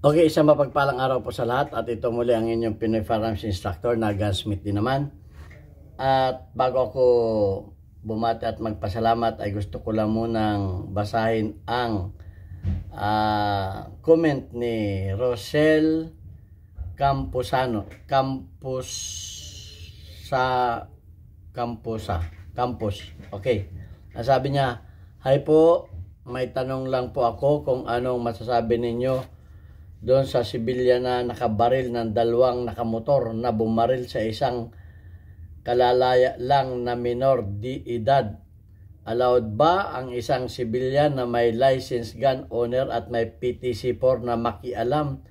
Okay, isang mapagpalang araw po sa lahat at ito muli ang inyong Pinoy Firearms Instructor na Gunsmith din naman. At bago ako bumati at magpasalamat ay gusto ko lang munang basahin ang comment ni Rosel Campos. Okay. Sabi niya, "Hi po, may tanong lang po ako kung anong masasabi ninyo doon sa sibilya na nakabaril ng dalawang nakamotor na bumaril sa isang kalalaya lang na minor di edad. Allowed ba ang isang sibilyan na may license gun owner at may PTC-4 na makialam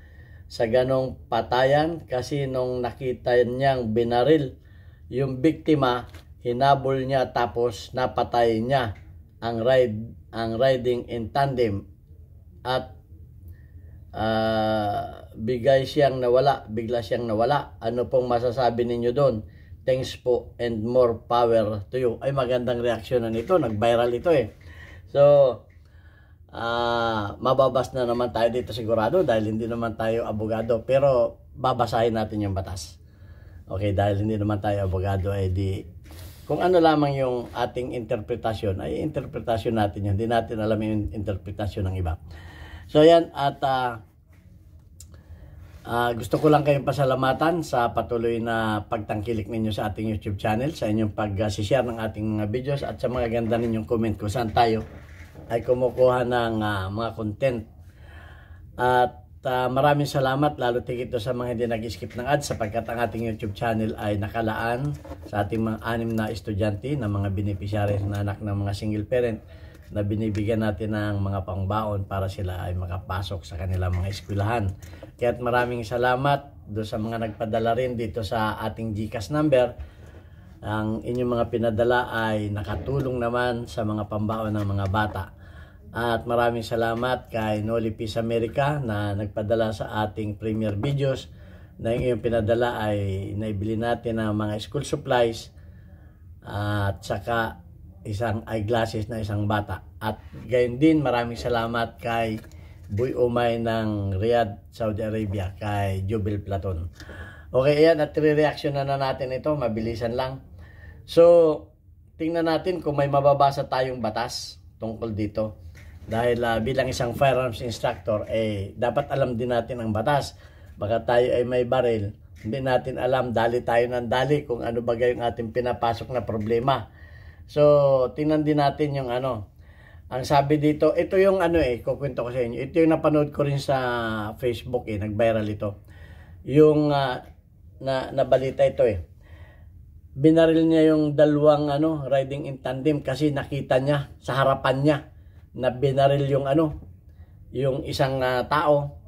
sa ganong patayan? Kasi nung nakita niyang binaril yung biktima, hinabol niya tapos napatay niya ang riding in tandem at bigla siyang nawala. Ano pong masasabi ninyo doon? Thanks po and more power to you." Ay, magandang reaksyon na nito. Nag-viral ito eh. So, mababas na naman tayo dito sigurado dahil hindi naman tayo abogado. Pero, babasahin natin yung batas. Okay, dahil hindi naman tayo abogado, ay di kung ano lamang yung ating interpretasyon, ay interpretasyon natin yun. Hindi natin alam yung interpretasyon ng iba. So, yan. At gusto ko lang kayong pasalamatan sa patuloy na pagtangkilik ninyo sa ating YouTube channel, sa inyong pag-share ng ating mga videos at sa mga ganda ninyong comment kung saan tayo ay kumukuha ng mga content. At maraming salamat, lalo tigit sa mga hindi nag-skip ng ads sapagkat ang ating YouTube channel ay nakalaan sa ating mga 6 na estudyante na mga beneficiaries na anak ng mga single parent na binibigyan natin ng mga pangbaon para sila ay makapasok sa kanilang mga eskwelahan. Kaya't maraming salamat do sa mga nagpadala rin dito sa ating GCash number. Ang inyong mga pinadala ay nakatulong naman sa mga pambaon ng mga bata. At maraming salamat kay Noli Peace America na nagpadala sa ating premier videos na yung pinadala ay naibili natin ng mga school supplies at saka isang eyeglasses na isang bata. At gayon din maraming salamat kay Boy Umay ng Riyadh, Saudi Arabia, kay Jubil Platon. Okay, ayan, at re-reaction na natin ito, mabilisan lang. So, tingnan natin kung may mababasa tayong batas tungkol dito. Dahil bilang isang firearms instructor, dapat alam din natin ang batas. Baka tayo ay may baril, hindi natin alam, dali tayo ng dali kung ano bagay yung ating pinapasok na problema. So, tingnan din natin yung ang sabi dito, ito yung kukwento ko sa inyo. Ito yung napanood ko rin sa Facebook nag-viral ito. Yung nabalita ito Binaril niya yung dalawang riding in tandem kasi nakita niya sa harapan niya na binaril yung yung isang tao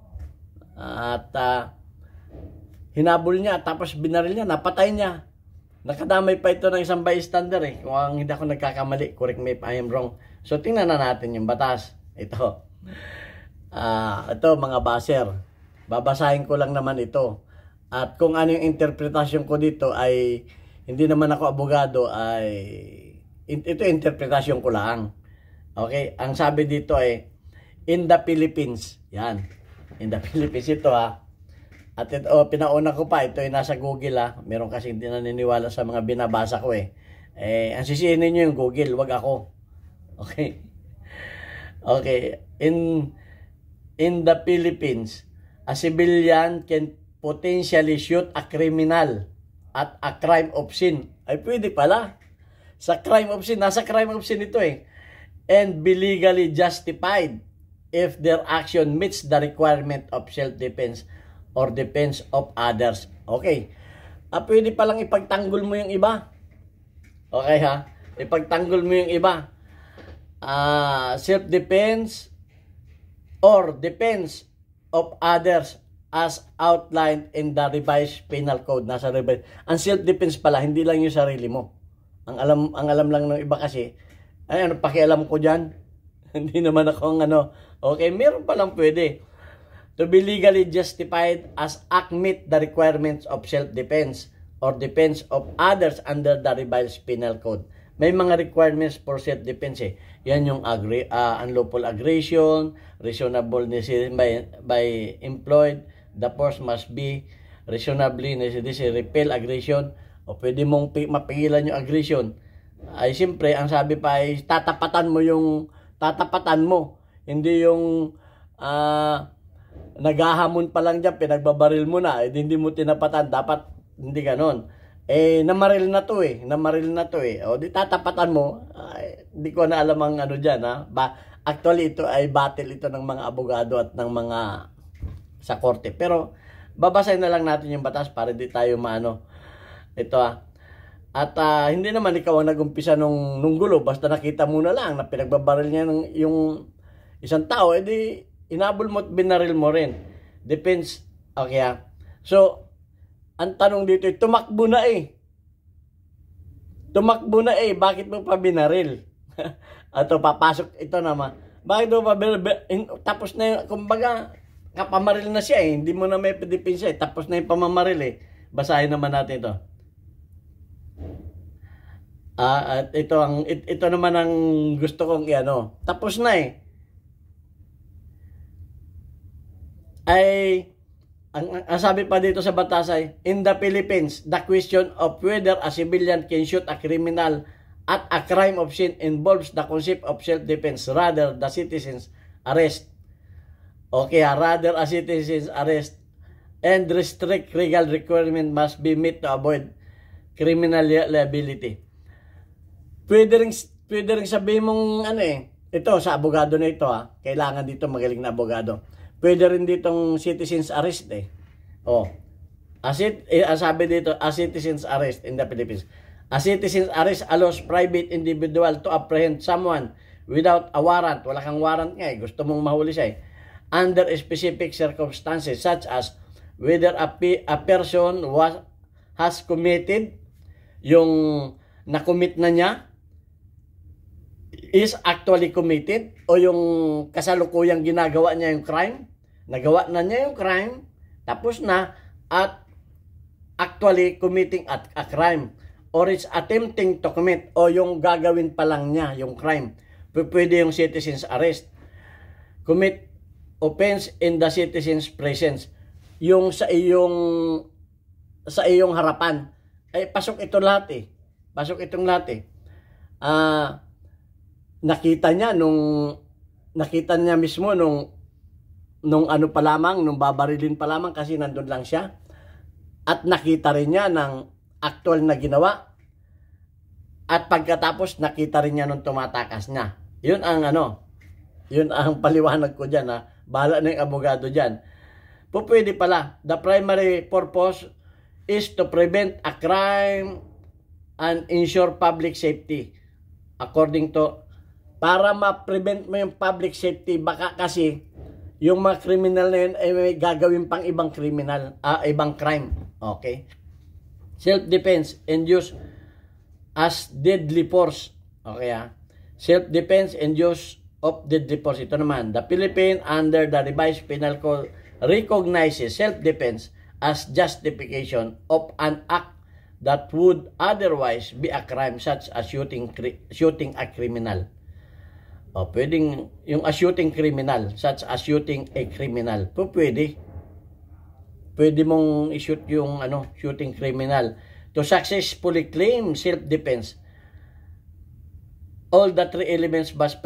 at hinabol niya tapos binaril niya, napatay niya. Nakadamay pa ito ng isang bystander kung hindi ako nagkakamali, correct me if I am wrong. So tingnan na natin yung batas. Ito mga baser, babasahin ko lang naman ito. At kung ano yung interpretasyon ko dito ay hindi naman ako abogado, ay ito interpretasyon ko lang. Okay, ang sabi dito ay in the Philippines. Yan, in the Philippines ito At ito, pinauna ko pa, ito ay nasa Google Meron kasi hindi naniniwala sa mga binabasa ko ang sisihin ninyo yung Google, wag ako. Okay. Okay, in the Philippines, a civilian can potentially shoot a criminal at a crime of sin. Ay pwede pala. Sa crime of sin, nasa crime of sin ito and be legally justified if their action meets the requirement of self-defense or defense of others. Okay. Pwede palang ipagtanggol mo yung iba. Okay Ipagtanggol mo yung iba. Self-defense or defense of others as outlined in the revised penal code. Nasa revised. Ang self-defense pala, hindi lang yung sarili mo. Ang alam lang ng iba kasi, pakialam ko dyan? Hindi naman ako Okay, meron palang pwede. To be legally justified as act meet the requirements of self-defense or defense of others under the revised penal code. may mga requirements for self-defense eh. Yan yung unlawful aggression, reasonable necessity by employed, the force must be reasonably necessary, repel aggression, o pwede mong mapigilan yung aggression. Ay siyempre, ang sabi pa ay tatapatan mo, hindi yung naghahamon pa lang dyan, pinagbabaril mo na, hindi mo tinapatan, dapat hindi ganon. Namaril na to eh. O di tatapatan mo, hindi ko na alam ang ano dyan ha. Actually ito ay battle ito ng mga abogado at ng mga sa korte. Pero babasahin na lang natin yung batas para di tayo maano. Ito ha. At hindi naman ikaw ang nag-umpisa nung gulo, basta nakita mo na lang na pinagbabaril niya yung isang tao, edi inabol mo at binaril mo rin. Depends. Okay ha. So, ang tanong dito, tumakbo na eh. Bakit mo pa binaril? Ato, papasok ito naman. Bakit mo pa binaril? Tapos na yung, kumbaga, kapamaril na siya eh. Hindi mo na may depensa eh. Tapos na yung pamamaril eh. Basahin naman natin ito. At ito naman ang gusto kong iano. Tapos na eh. Ang sabi pa dito sa batas ay, in the Philippines, the question of whether a civilian can shoot a criminal at a crime of sin involves the concept of self-defense rather the citizen's arrest. Okay, rather a citizen's arrest and restrict legal requirement must be met to avoid criminal liability. Pwede rin sabihin mong ito sa abogado na ito kailangan dito magaling na abogado. Pwede rin ditong citizen's arrest eh. Sabi dito, a citizen's arrest in the Philippines. A citizen's arrest allows private individual to apprehend someone without a warrant. Wala kang warrant nga eh. Gusto mong mahuli siya eh. Under specific circumstances such as whether a person has committed, yung nakomit na niya, is actually committed, o yung kasalukuyang ginagawa niya yung crime, nagawa na niya yung crime, tapos na, at actually committing a crime, or is attempting to commit, o yung gagawin pa lang niya yung crime, pwede yung citizen's arrest. Commit offense in the citizen's presence, yung sa iyong harapan, pasok ito lahat eh. Nakita niya mismo nung ano pa lamang, nung babarilin pa lamang kasi nandun lang siya. At nakita rin niya ng actual na ginawa. At pagkatapos nakita rin niya nung tumatakas niya. Yun ang paliwanag ko dyan ha. Bahala na yung abogado dyan. Pwede pala, the primary purpose is to prevent a crime and ensure public safety. According to, para ma-prevent mo yung public safety, baka kasi yung mga criminal na yun ay may gagawin pang ibang ibang crime. Okay? Self-defense and use as deadly force. Okay Self-defense and use of deadly force. Ito naman, the Philippines under the revised penal code recognizes self-defense as justification of an act that would otherwise be a crime such as shooting a criminal. Pwedeng yung a shooting criminal, such as shooting a criminal. Pwede mong i-shoot yung shooting criminal. To successfully claim self-defense, all the three elements must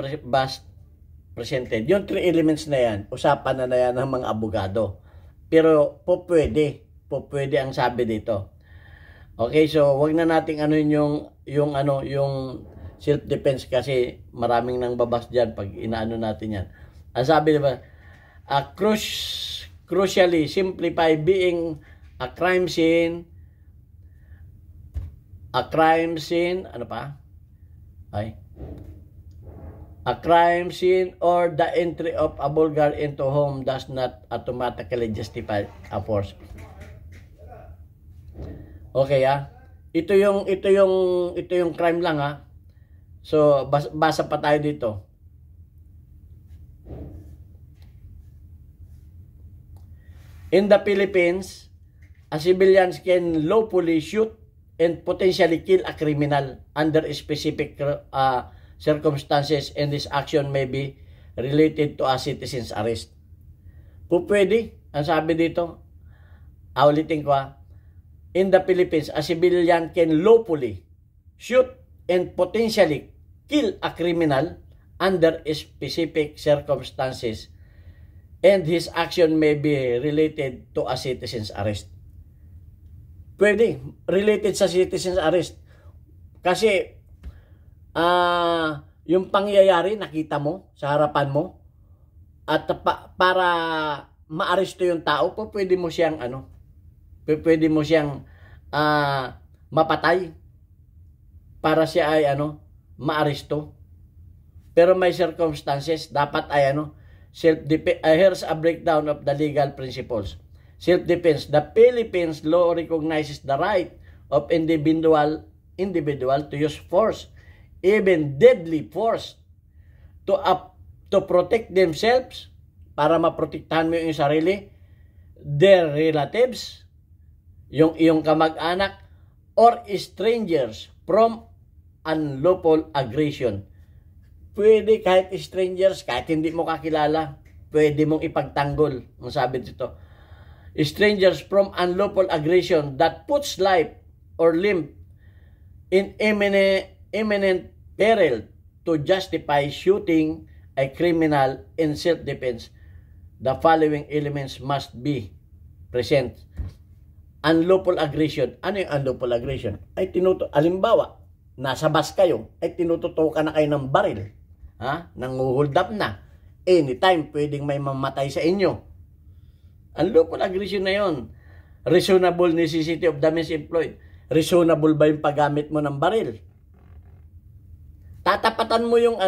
presented. Yung three elements na yan, usapan na yan ng mga abogado. Pero pwede ang sabi dito. Okay, so wag na nating yung self-defense kasi maraming nang babas diyan pag inaano natin yan. Ang sabi diba, crucially simplify being a crime scene, a crime scene or the entry of a vulgar into home does not automatically justify a force. Okay Ito yung crime lang So basa pa tayo dito. In the Philippines, a civilian can lawfully shoot and potentially kill a criminal under specific circumstances, and this action may be related to a citizen's arrest. Pwede, ang sabi dito, ulitin ko in the Philippines, a civilian can lawfully shoot and potentially kill a criminal under specific circumstances, and his action may be related to a citizen's arrest. Pwede, related sa citizen's arrest. Kasi, yung pangyayari, nakita mo, sa harapan mo, at para maaresto yung tao, pwede mo siyang, pwede mo siyang mapatay para siya ay, maaresto. Pero may circumstances, dapat ay, self-defense. Here's a breakdown of the legal principles. Self-defense. The Philippines law recognizes the right of individual to use force, even deadly force, to protect themselves, para maprotektahan mo yung sarili, their relatives, yung iyong kamag-anak, or strangers from unlawful aggression. Pwede kahit strangers, kahit hindi mo kakilala, pwede mong ipagtanggol. Ang sabi dito, strangers from unlawful aggression that puts life or limb in imminent peril to justify shooting a criminal in self-defense. The following elements must be present. Unlawful aggression. Ano yung unlawful aggression? Halimbawa, nasa bus kayo, ay tinututukan na kayo ng baril. Nanguhold up na. Anytime, pwedeng may mamatay sa inyo. Unlawful aggression na yon. Reasonable necessity of the means employed. Reasonable ba yung paggamit mo ng baril? Tatapatan mo yung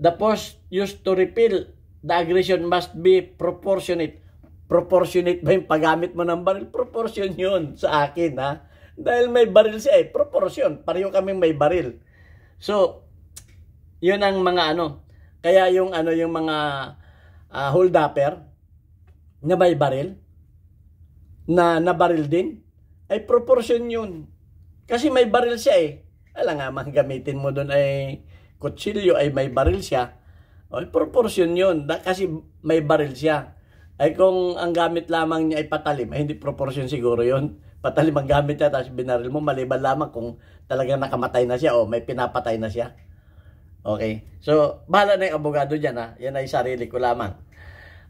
the force used to repel the aggression must be proportionate. Proportionate ba yung paggamit mo ng baril? Proportion yun sa akin, Dahil may baril siya, proportion. Pareho kaming may baril. So, yun ang mga Kaya yung mga hold-upper na may baril, na baril din, ay proportion yun. Kasi may baril siya Alam nga, gamitin mo doon ay kutsilyo, ay may baril siya. Proportion yun. Kasi may baril siya. Ay kung ang gamit lamang niya ay patalim, ay hindi proportion siguro yun. Patalim ang gamit niya, tapos binaril mo, maliban lamang kung talagang nakamatay na siya o may pinapatay na siya. Okay. So, bahala na yung abogado dyan, Yan ay sarili ko lamang.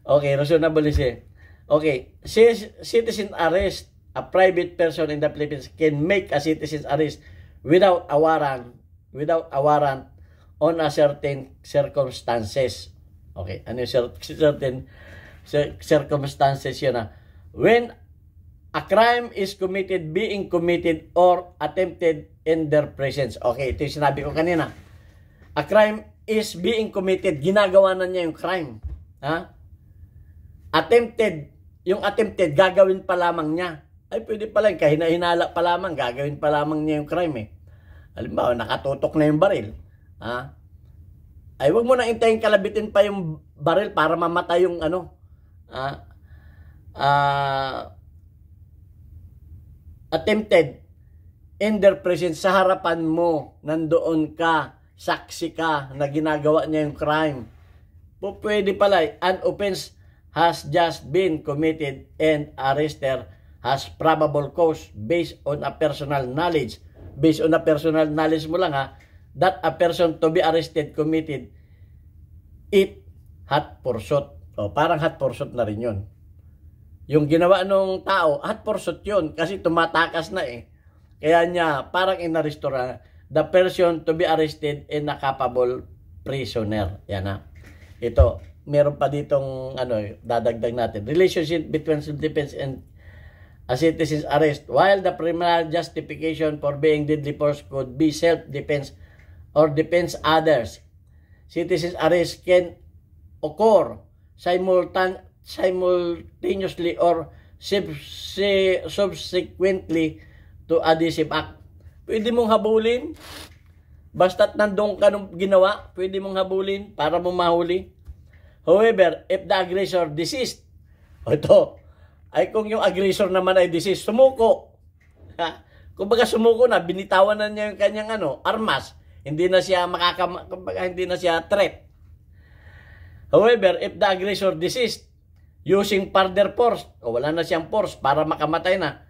Okay, reasonable siya. Okay. Citizen arrest. A private person in the Philippines can make a citizen's arrest without a warrant on a certain circumstances. Okay, ano yung certain circumstances yun when a crime is committed, being committed, or attempted in their presence. Okay, ito yung sinabi ko kanina. A crime is being committed, ginagawa na niya yung crime. Yung attempted, gagawin pa lamang niya. Ay, pwede pa lang, kahina-hinala pa lamang, gagawin pa lamang niya yung crime Halimbawa, nakatutok na yung baril. Ay, wag mo na intayin kalabitin pa yung baril para mamatay yung attempted in their presence, sa harapan mo, nandoon ka, saksi ka, na ginagawa niya yung crime. Pwede pala, an offense has just been committed and arrested has probable cause based on a personal knowledge. Based on a personal knowledge mo lang that a person to be arrested committed it hot pursuit. Parang hot pursuit na rin yun. Yung ginawa nung tao, hot pursuit yun kasi tumatakas na Kaya niya, parang inaresto na, the person to be arrested and a capable prisoner. Yan Ito, meron pa ditong dadagdag natin. Relationship between self-defense and a citizen's arrest. While the primary justification for being deadly force could be self-defense or defense others, citizen's arrest can occur simultaneously or subsequently to a decisive act. Pwede mong habulin, basta't nandun ka nung ginawa, pwede mong habulin para mo mahuli. However, if the aggressor deceased, ito, ay kung yung aggressor naman ay disease, sumuko. Kumbaga sumuko na, binitawan na niya yung kanyang armas. Hindi na siya kumbaga hindi na siya threat. However, if the aggressor desist using further force, o wala na siyang force para makamatay na,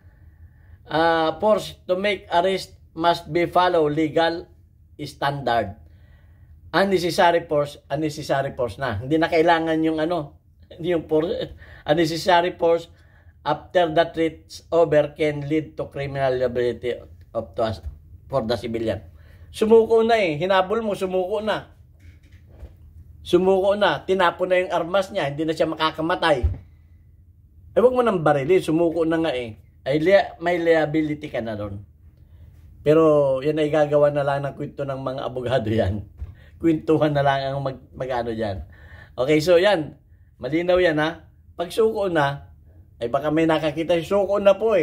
force to make arrest must be follow legal standard. Unnecessary force na. Hindi na kailangan yung force, unnecessary force after the threats over can lead to criminal liability for the civilian. Sumuko na hinabol mo, sumuko na. Sumuko na, tinapon na yung armas niya, hindi na siya makakamatay. Huwag mo nang barilin, sumuko na nga ay may liability ka na ron. Pero yan ay gagawa na lang ng kwento ng mga abogado yan. Kwentuhan na lang ang mag-ano dyan. Okay, so yan. Malinaw yan ha. Pag suko na, ay baka may nakakita, suko na po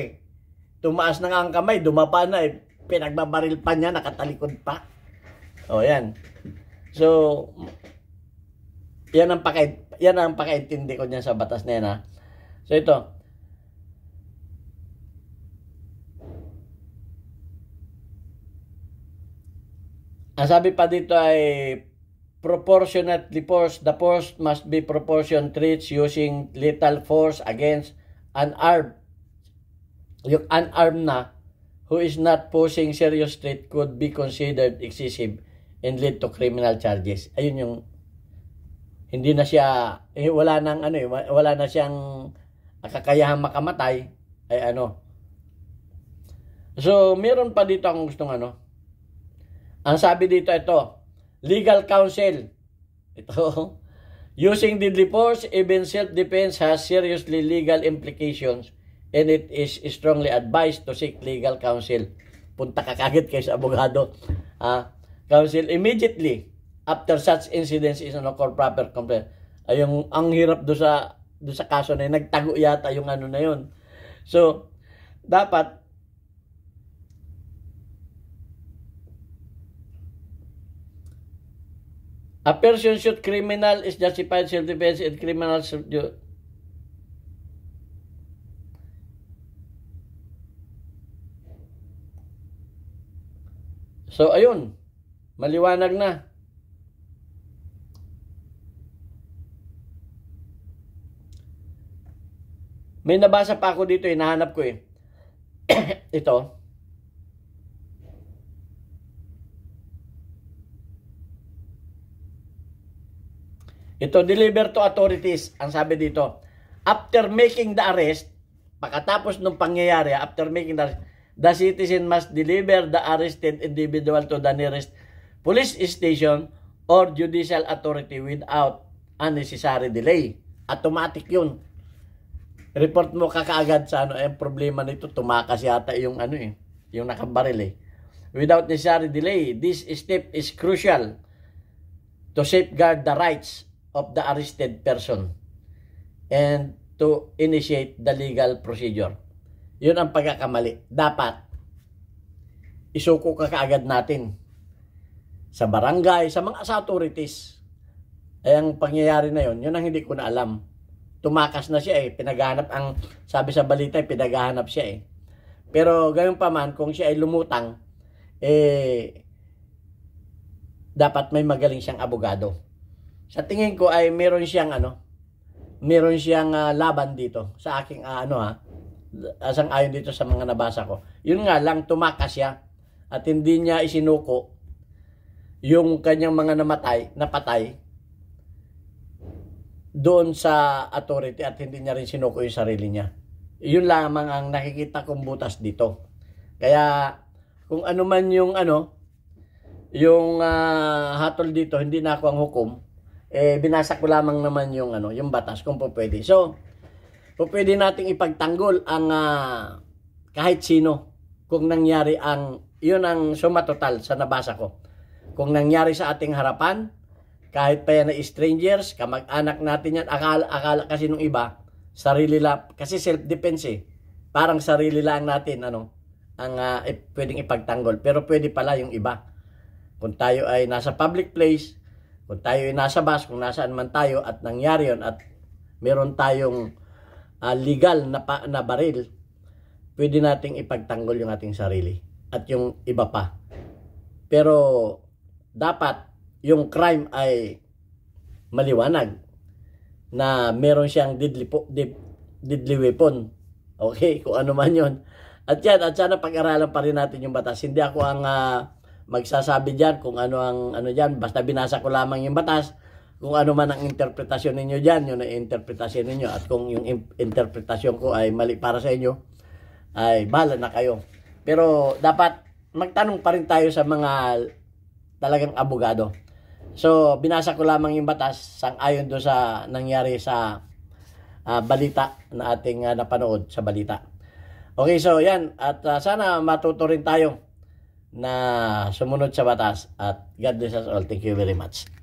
Tumaas na nga ang kamay, dumapa na pinagbabaril pa niya, nakatalikod pa. O yan. So, yan ang pakaintindi ko niyan sa batas na yan ha. So ito. Ang sabi pa dito ay proportionately force. The force must be proportion threats using lethal force against unarmed. Yung unarmed na who is not posing serious threat could be considered excessive and lead to criminal charges. Ayun yung hindi na siya wala na siyang kakayahan makamatay ay So, meron pa dito akong gustong Ang sabi dito ito, legal counsel. Ito, using deadly force, even self-defense has seriously legal implications and it is strongly advised to seek legal counsel. Punta ka kagad kayo sa abogado. Counsel immediately after such incidents is for proper complaint. Ay, ang hirap do sa kaso na yun, nagtago yata yung na yun. So, dapat a person should criminal is justified self-defense and criminal So, ayun. Maliwanag na. May nabasa pa ako dito, hinahanap ko Ito. Ito, deliver to authorities. Ang sabi dito, after making the arrest, pagkatapos ng pangyayari, after making the arrest, the citizen must deliver the arrested individual to the nearest police station or judicial authority without unnecessary delay. Automatic yun. Report mo kakaagad sa ang problema nito, tumakas yata yung yung nakabaril Without necessary delay, this step is crucial to safeguard the rights of the arrested person and to initiate the legal procedure. Yun ang pagkakamali. Dapat isuko ka kaagad natin sa barangay, sa mga authorities. Ay ang pangyayari na yun ang hindi ko na alam. Tumakas na siya pinaghahanap sabi sa balita pinaghahanap siya Pero gayon pa man, kung siya ay lumutang, dapat may magaling siyang abogado. Sa tingin ko ay meron siyang laban dito sa aking asang-ayon dito sa mga nabasa ko. Yun nga lang, tumakas siya at hindi niya isinuko yung kanyang mga napatay doon sa authority at hindi niya rin sinuko yung sarili niya. Yun lamang ang nakikita kong butas dito. Kaya kung ano man yung hatol dito, hindi na ako ang hukom. Binasa ko lamang naman yung batas kung po pwede. So, pwede nating ipagtanggol ang kahit sino kung nangyari yun ang suma total sa nabasa ko. Kung nangyari sa ating harapan, kahit pa yan na strangers, kamag-anak natin yan, akala kasi nung iba, sarili lang, kasi self-defense parang sarili lang natin, pwedeng ipagtanggol. Pero pwede pala yung iba. Kung tayo ay nasa public place, kung tayo ay nasa bus, kung nasaan man tayo at nangyari yun at meron tayong legal na baril, pwede nating ipagtanggol yung ating sarili at yung iba pa. Pero dapat yung crime ay maliwanag na meron siyang deadly weapon. Okay, kung ano man yun. At sana pag-aralan pa rin natin yung batas. Hindi ako ang magsasabi dyan kung ano ang dyan. Basta binasa ko lamang yung batas. Kung ano man ang interpretasyon ninyo dyan, yun ang interpretasyon ninyo. At kung yung interpretasyon ko ay mali para sa inyo, ay bahala na kayo. Pero dapat magtanong pa rin tayo sa mga talagang abogado. So, binasa ko lamang yung batas sang-ayon doon sa nangyari sa balita na ating napanood sa balita. Okay, so yan. At sana matuto rin tayo na sumunod sa batas. At God bless us all. Thank you very much.